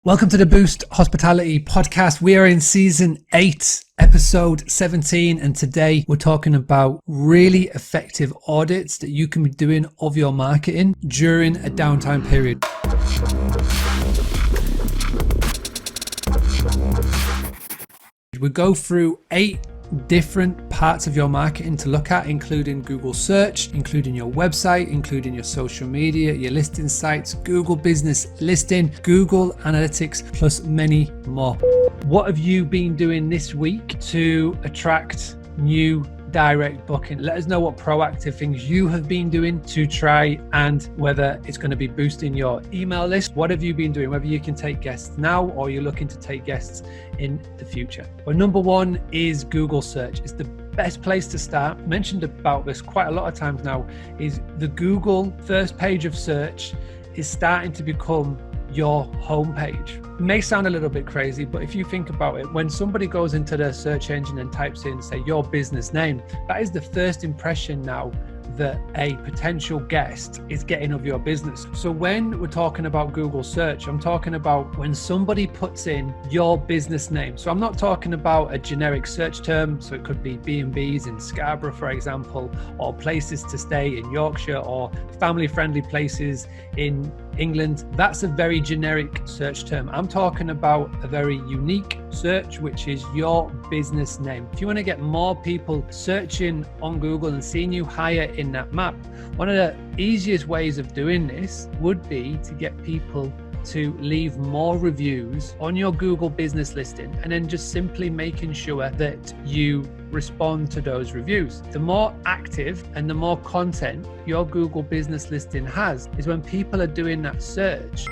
Welcome to the Boost Hospitality Podcast. We are in season 8, episode 17, and today we're talking about really effective audits that you can be doing of your marketing during a downtime period. We go through 8 different parts of your marketing to look at, including Google search, including your website, including your social media, your listing sites, Google business listing, Google Analytics, plus many more. What have you been doing this week to attract new direct booking? Let us know what proactive things you have been doing to try and whether it's going to be boosting your email list. What have you been doing? Whether you can take guests now or you're looking to take guests in the future. Well, number one is Google search. It's the best place to start. Mentioned about this quite a lot of times now, is the Google first page of search is starting to become your homepage. It may sound a little bit crazy, but if you think about it, when somebody goes into the search engine and types in, say, your business name, that is the first impression now that a potential guest is getting of your business. So when we're talking about Google search, I'm talking about when somebody puts in your business name. So I'm not talking about a generic search term. So it could be B&Bs in Scarborough, for example, or places to stay in Yorkshire, or family-friendly places in England. That's a very generic search term. I'm talking about a very unique search, which is your business name. If you want to get more people searching on Google and seeing you higher in that map, one of the easiest ways of doing this would be to get people to leave more reviews on your Google business listing, and then just simply making sure that you respond to those reviews. The more active and the more content your Google business listing has is when people are doing that search,